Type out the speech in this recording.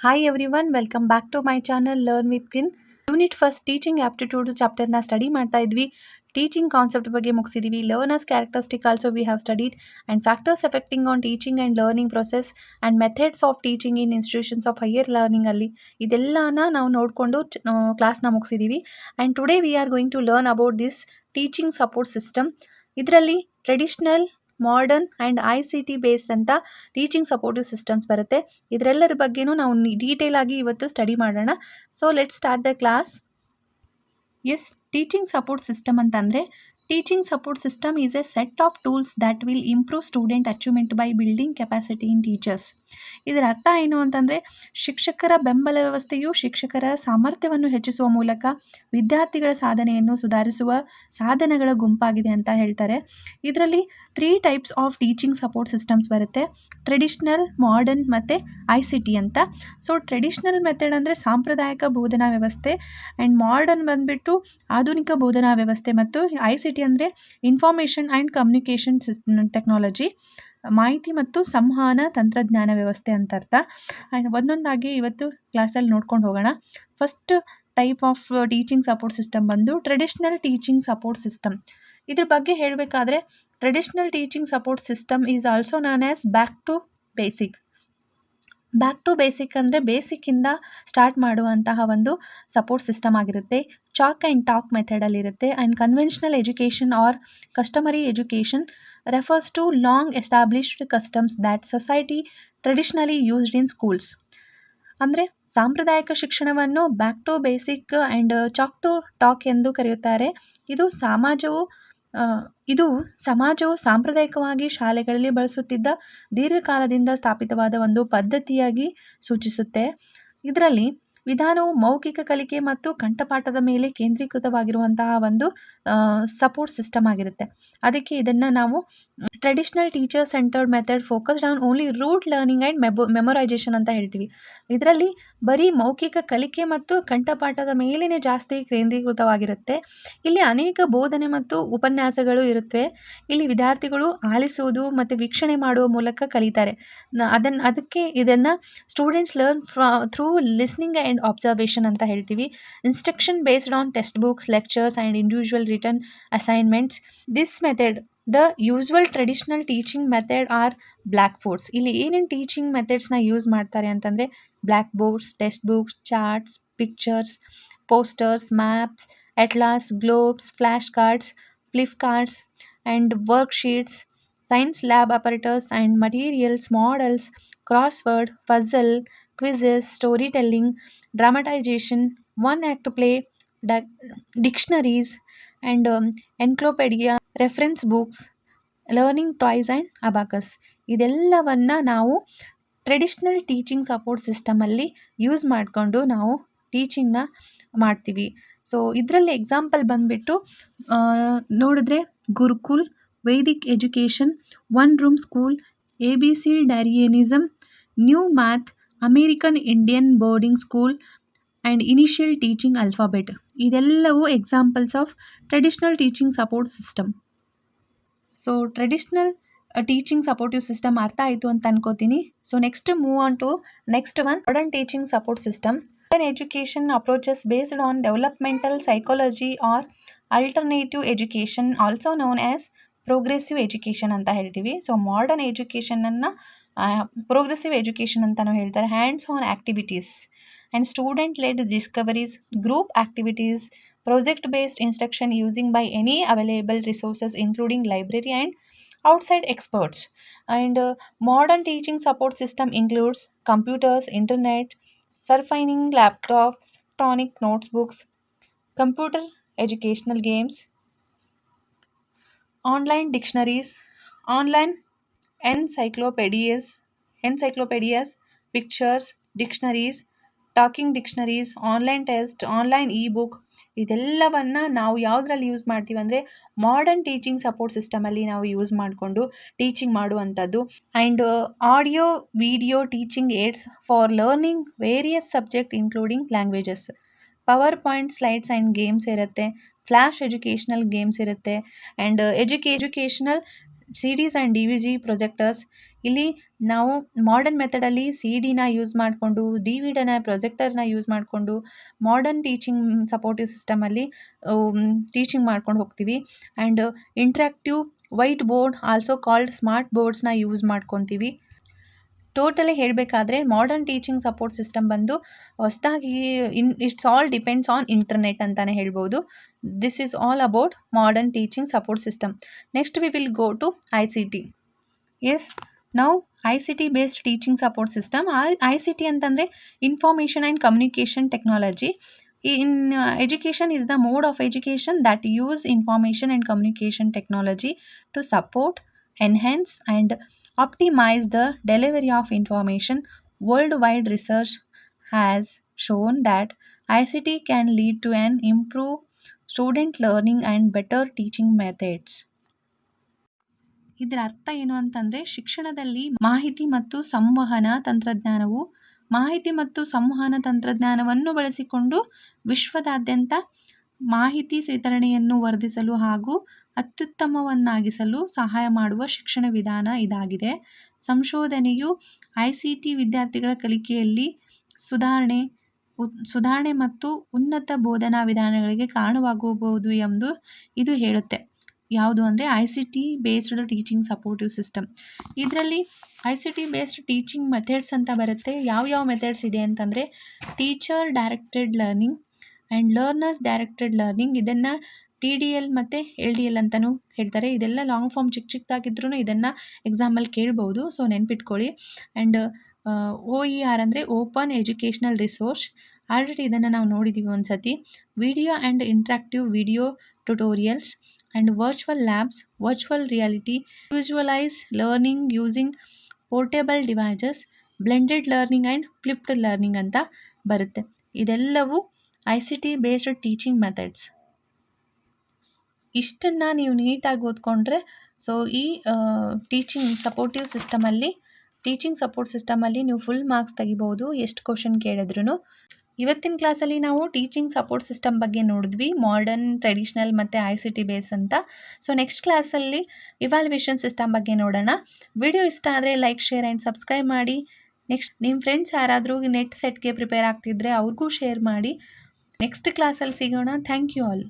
Hi everyone, welcome back to my channel Learn with Kin. Unit first teaching aptitude ಚಾಪ್ಟರ್ನ study ಮಾಡ್ತಾ ಇದ್ವಿ. Teaching concept ಬಗ್ಗೆ ಮುಗಿಸಿದ್ವಿ. Learners characteristic also we have studied and factors affecting on teaching and learning process and methods of teaching in institutions of higher ಲರ್ನಿಂಗಲ್ಲಿ ಇದೆಲ್ಲನ ನಾವು ನೋಡಿಕೊಂಡು ಕ್ಲಾಸ್ನ ಮುಗಿಸಿದ್ದೀವಿ. And today we are going to learn about this teaching support system. ಇದರಲ್ಲಿ traditional, modern and ICT based ಅಂತ teaching supportive systems ಬರುತ್ತೆ. ಇದರೆಲ್ಲರ ಬಗ್ಗೆನೂ ನಾವು ಡೀಟೇಲ್ ಆಗಿ ಇವತ್ತು ಸ್ಟಡಿ ಮಾಡೋಣ. So let start the class. Yes, teaching support system ಅಂತಂದರೆ teaching support system is a set of tools that will improve student achievement by building capacity in teachers. ಇದರ ಅರ್ಥ ಏನು ಅಂತಂದರೆ, ಶಿಕ್ಷಕರ ಬೆಂಬಲ ವ್ಯವಸ್ಥೆಯು ಶಿಕ್ಷಕರ ಸಾಮರ್ಥ್ಯವನ್ನು ಹೆಚ್ಚಿಸುವ ಮೂಲಕ ವಿದ್ಯಾರ್ಥಿಗಳ ಸಾಧನೆಯನ್ನು ಸುಧಾರಿಸುವ ಸಾಧನಗಳ ಗುಂಪಾಗಿದೆ ಅಂತ ಹೇಳ್ತಾರೆ. ಇದರಲ್ಲಿ 3 types of teaching support systems ಬರುತ್ತೆ: ಟ್ರೆಡಿಷ್ನಲ್, ಮಾಡರ್ನ್ ಮತ್ತು ICT ಅಂತ. ಸೊ ಟ್ರೆಡಿಷ್ನಲ್ ಮೆಥಡ್ ಅಂದರೆ ಸಾಂಪ್ರದಾಯಿಕ ಬೋಧನಾ ವ್ಯವಸ್ಥೆ, ಆ್ಯಂಡ್ ಮಾಡರ್ನ್ ಬಂದುಬಿಟ್ಟು ಆಧುನಿಕ ಬೋಧನಾ ವ್ಯವಸ್ಥೆ, ಮತ್ತು ICT ಅಂದರೆ ಇನ್ಫಾರ್ಮೇಷನ್ ಆ್ಯಂಡ್ ಕಮ್ಯುನಿಕೇಷನ್ ಟೆಕ್ನಾಲಜಿ, ಮಾಹಿತಿ ಮತ್ತು ಸಂವಹನ ತಂತ್ರಜ್ಞಾನ ವ್ಯವಸ್ಥೆ ಅಂತ ಅರ್ಥ. ಒಂದೊಂದಾಗಿ ಇವತ್ತು ಕ್ಲಾಸಲ್ಲಿ ನೋಡ್ಕೊಂಡು ಹೋಗೋಣ. First type of teaching support system ಬಂದು ಟ್ರೆಡಿಷ್ನಲ್ ಟೀಚಿಂಗ್ ಸಪೋರ್ಟ್ ಸಿಸ್ಟಮ್. ಇದ್ರ ಬಗ್ಗೆ ಹೇಳಬೇಕಾದ್ರೆ, traditional teaching support system is also known as back to basic. Back to basic ಅಂದರೆ ಬೇಸಿಕ್ಕಿಂದ ಸ್ಟಾರ್ಟ್ ಮಾಡುವಂತಹ ಒಂದು ಸಪೋರ್ಟ್ ಸಿಸ್ಟಮ್ ಆಗಿರುತ್ತೆ. ಚಾಕ್ ಆ್ಯಂಡ್ ಟಾಕ್ ಮೆಥಡಲ್ಲಿರುತ್ತೆ. And conventional education or customary education refers to long established customs that society traditionally used in schools. ಅಂದರೆ ಸಾಂಪ್ರದಾಯಿಕ ಶಿಕ್ಷಣವನ್ನು back to basic and chalk to talk ಎಂದು ಕರೆಯುತ್ತಾರೆ. ಇದು ಸಮಾಜವು ಸಾಂಪ್ರದಾಯಿಕವಾಗಿ ಶಾಲೆಗಳಲ್ಲಿ ಬಳಸುತ್ತಿದ್ದ ದೀರ್ಘಕಾಲದಿಂದ ಸ್ಥಾಪಿತವಾದ ಒಂದು ಪದ್ಧತಿಯಾಗಿ ಸೂಚಿಸುತ್ತೆ. ಇದರಲ್ಲಿ ವಿಧಾನವು ಮೌಖಿಕ ಕಲಿಕೆ ಮತ್ತು ಕಂಠಪಾಠದ ಮೇಲೆ ಕೇಂದ್ರೀಕೃತವಾಗಿರುವಂತಹ ಒಂದು ಸಪೋರ್ಟ್ ಸಿಸ್ಟಮ್ ಆಗಿರುತ್ತೆ. ಅದಕ್ಕೆ ಇದನ್ನು ನಾವು traditional teacher centred method focused on only rote learning and memorisation ಅಂತ ಹೇಳ್ತೀವಿ. ಇದರಲ್ಲಿ ಬರೀ ಮೌಖಿಕ ಕಲಿಕೆ ಮತ್ತು ಕಂಠಪಾಠದ ಮೇಲೇ ಜಾಸ್ತಿ ಕೇಂದ್ರೀಕೃತವಾಗಿರುತ್ತೆ. ಇಲ್ಲಿ ಅನೇಕ ಬೋಧನೆ ಮತ್ತು ಉಪನ್ಯಾಸಗಳು ಇರುತ್ತವೆ. ಇಲ್ಲಿ ವಿದ್ಯಾರ್ಥಿಗಳು ಆಲಿಸುವುದು ಮತ್ತು ವೀಕ್ಷಣೆ ಮಾಡುವ ಮೂಲಕ ಕಲಿತಾರೆ. ಅದಕ್ಕೆ ಇದನ್ನು students learn through listening and observation ಅಂತ ಹೇಳ್ತೀವಿ. Instruction based on text books, lectures and individual return assignments. This method the usual traditional teaching method or black boards. ಇಲ್ಲಿ ಏನೇನು ಟೀಚಿಂಗ್ ಮೆಥಡ್ಸ್ನ ಯೂಸ್ ಮಾಡ್ತಾರೆ ಅಂತಂದರೆ, black boards, text books, charts, pictures, posters, maps, atlas, globes, flash cards, flip cards and worksheets, science lab apparatus and materials, models, crossword, puzzle, quizzes, storytelling, dramatization, one-act play, dictionaries, and encyclopedia, reference books, learning toys and abacus. ಇದೆಲ್ಲವನ್ನು ನಾವು traditional teaching support ಸಿಸ್ಟಮಲ್ಲಿ use ಮಾಡಿಕೊಂಡು ನಾವು ಟೀಚಿಂಗ್ನ ಮಾಡ್ತೀವಿ. So ಇದರಲ್ಲಿ example ಬಂದುಬಿಟ್ಟು ನೋಡಿದ್ರೆ Gurukul, Vaidik education, one room school, ABC Darwinism, new math, American Indian boarding school and initial teaching alphabet. ಇದೆಲ್ಲವೂ examples of traditional teaching support system. So traditional teaching supportive system ಅರ್ಥ ಆಯಿತು ಅಂತ ಅನ್ಕೋತೀನಿ. So next move on to next one, modern teaching support system. Modern education approaches based on developmental psychology or alternative education, also known as progressive education ಅಂತ ಹೇಳ್ತೀವಿ. So modern ಎಜುಕೇಷನನ್ನು progressive education ಅಂತಲೂ ಹೇಳ್ತಾರೆ. Hands on activities and student led discoveries, group activities, project-based instruction using by any available resources including library and outside experts. And modern teaching support system includes computers, internet, surfing laptops, electronic notebooks, computer educational games, online dictionaries, online encyclopedias, pictures, dictionaries, talking dictionaries, online test, online e-book. ಇದೆಲ್ಲವನ್ನು ನಾವು ಯಾವುದ್ರಲ್ಲಿ use ಮಾಡ್ತೀವಿ ಅಂದರೆ modern teaching support ಸಿಸ್ಟಮಲ್ಲಿ ನಾವು use ಮಾಡಿಕೊಂಡು teaching ಮಾಡುವಂಥದ್ದು. And audio video teaching aids for learning various subject including languages. Power point slides and games ಇರುತ್ತೆ. Flash educational games ಇರುತ್ತೆ. And educational CDs and D V G projectors. ಇಲ್ಲಿ ನಾವು modern ಮೆಥಡಲ್ಲಿ ಸಿ ಡಿನ use ಮಾಡಿಕೊಂಡು ಡಿ ವಿ ಡಿನ ಪ್ರೊಜೆಕ್ಟರ್ನ ಯೂಸ್ ಮಾಡಿಕೊಂಡು ಮಾಡರ್ನ್ ಟೀಚಿಂಗ್ ಸಪೋರ್ಟಿವ್ ಸಿಸ್ಟಮಲ್ಲಿ ಟೀಚಿಂಗ್ ಮಾಡ್ಕೊಂಡು ಹೋಗ್ತೀವಿ. And interactive white board also called smart ಬೋರ್ಡ್ಸ್ನ ಯೂಸ್ ಮಾಡ್ಕೊತೀವಿ. ಟೋಟಲಿ ಹೇಳಬೇಕಾದ್ರೆ ಮಾಡರ್ನ್ ಟೀಚಿಂಗ್ ಸಪೋರ್ಟ್ ಸಿಸ್ಟಮ್ ಬಂದು ಹೊಸದಾಗಿ it's all depends on internet ಅಂತಲೇ ಹೇಳ್ಬೋದು. This is all about modern teaching support system. Next we will go to I C T. Yes, ನಾವು I C T based teaching support system. I C T ಅಂತಂದರೆ information and communication technology. In education is the mode of education that use information and communication technology to support, enhance and optimize the delivery of information. Worldwide research has shown that ICT can lead to an improved student learning and better teaching methods. ಇದರ ಅರ್ಥ ಏನು ಅಂತಂದರೆ, ಶಿಕ್ಷಣದಲ್ಲಿ ಮಾಹಿತಿ ಮತ್ತು ಸಂವಹನ ತಂತ್ರಜ್ಞಾನವನ್ನು ಬಳಸಿಕೊಂಡು ವಿಶ್ವದಾದ್ಯಂತ ಮಾಹಿತಿ ವಿತರಣೆಯನ್ನು ವರ್ಧಿಸಲು ಹಾಗೂ ಅತ್ಯುತ್ತಮವನ್ನಾಗಿಸಲು ಸಹಾಯ ಮಾಡುವ ಶಿಕ್ಷಣ ವಿಧಾನ ಇದಾಗಿದೆ. ಸಂಶೋಧನೆಯು ಐ ಸಿ ಟಿ ವಿದ್ಯಾರ್ಥಿಗಳ ಕಲಿಕೆಯಲ್ಲಿ ಸುಧಾರಣೆ ಮತ್ತು ಉನ್ನತ ಬೋಧನಾ ವಿಧಾನಗಳಿಗೆ ಕಾರಣವಾಗಬಹುದು ಎಂದು ಇದು ಹೇಳುತ್ತೆ. ಯಾವುದು ಅಂದರೆ I C T based teaching supportive system. ಇದರಲ್ಲಿ I C T based teaching methods ಅಂತ ಬರುತ್ತೆ. ಯಾವ ಮೆಥಡ್ಸ್ ಇದೆ ಅಂತಂದರೆ teacher directed learning and learners directed learning. ಇದನ್ನು ಟಿ ಡಿ ಎಲ್ ಮತ್ತು ಎಲ್ ಡಿ ಎಲ್ ಅಂತಲೂ ಹೇಳ್ತಾರೆ. ಇದೆಲ್ಲ ಲಾಂಗ್ ಫಾರ್ಮ್ ಚಿಕ್ಕದಾಗಿದ್ರೂ ಇದನ್ನು ಎಕ್ಸಾಮಲ್ಲಿ ಕೇಳ್ಬೋದು, ಸೊ ನೆನ್ಪಿಟ್ಕೊಳ್ಳಿ. ಆ್ಯಂಡ್ ಒ ಇ ಆರ್ ಅಂದರೆ ಓಪನ್ ಎಜುಕೇಷ್ನಲ್ ರಿಸೋರ್ಸ್. ಆಲ್ರೆಡಿ ಇದನ್ನು ನಾವು ನೋಡಿದ್ದೀವಿ ಒಂದು ಸತಿ. Video and interactive video tutorials and virtual labs, virtual reality, visualise learning using portable devices, blended learning and flipped learning ಅಂತ ಬರುತ್ತೆ. ಇದೆಲ್ಲವೂ I C T based teaching methods. ಇಷ್ಟನ್ನು ನೀವು ನೀಟಾಗಿ ಓದ್ಕೊಂಡ್ರೆ ಸೊ ಈ ಟೀಚಿಂಗ್ ಸಪೋರ್ಟ್ ಸಿಸ್ಟಮಲ್ಲಿ ನೀವು ಫುಲ್ ಮಾರ್ಕ್ಸ್ ತೆಗಿಬೋದು, ಎಷ್ಟು ಕ್ವಶನ್ ಕೇಳಿದ್ರೂ. ಇವತ್ತಿನ ಕ್ಲಾಸಲ್ಲಿ ನಾವು ಟೀಚಿಂಗ್ ಸಪೋರ್ಟ್ ಸಿಸ್ಟಮ್ ಬಗ್ಗೆ ನೋಡಿದ್ವಿ, ಮಾಡರ್ನ್, ಟ್ರೆಡಿಷ್ನಲ್ ಮತ್ತು ಐ ಸಿ ಟಿ ಬೇಸ್ ಅಂತ. ಸೊ ನೆಕ್ಸ್ಟ್ ಕ್ಲಾಸಲ್ಲಿ ಇವ್ಯಾಲ್ಯೂಯೇಷನ್ ಸಿಸ್ಟಮ್ ಬಗ್ಗೆ ನೋಡೋಣ. ವಿಡಿಯೋ ಇಷ್ಟ ಆದರೆ ಲೈಕ್, ಶೇರ್ ಆ್ಯಂಡ್ ಸಬ್ಸ್ಕ್ರೈಬ್ ಮಾಡಿ. ನೆಕ್ಸ್ಟ್ ನಿಮ್ಮ ಫ್ರೆಂಡ್ಸ್ ಯಾರಾದರೂ ನೆಟ್ ಸೆಟ್ಗೆ ಪ್ರಿಪೇರ್ ಆಗ್ತಿದ್ರೆ ಅವ್ರಿಗೂ ಶೇರ್ ಮಾಡಿ. ನೆಕ್ಸ್ಟ್ ಕ್ಲಾಸಲ್ಲಿ ಸಿಗೋಣ. Thank you all.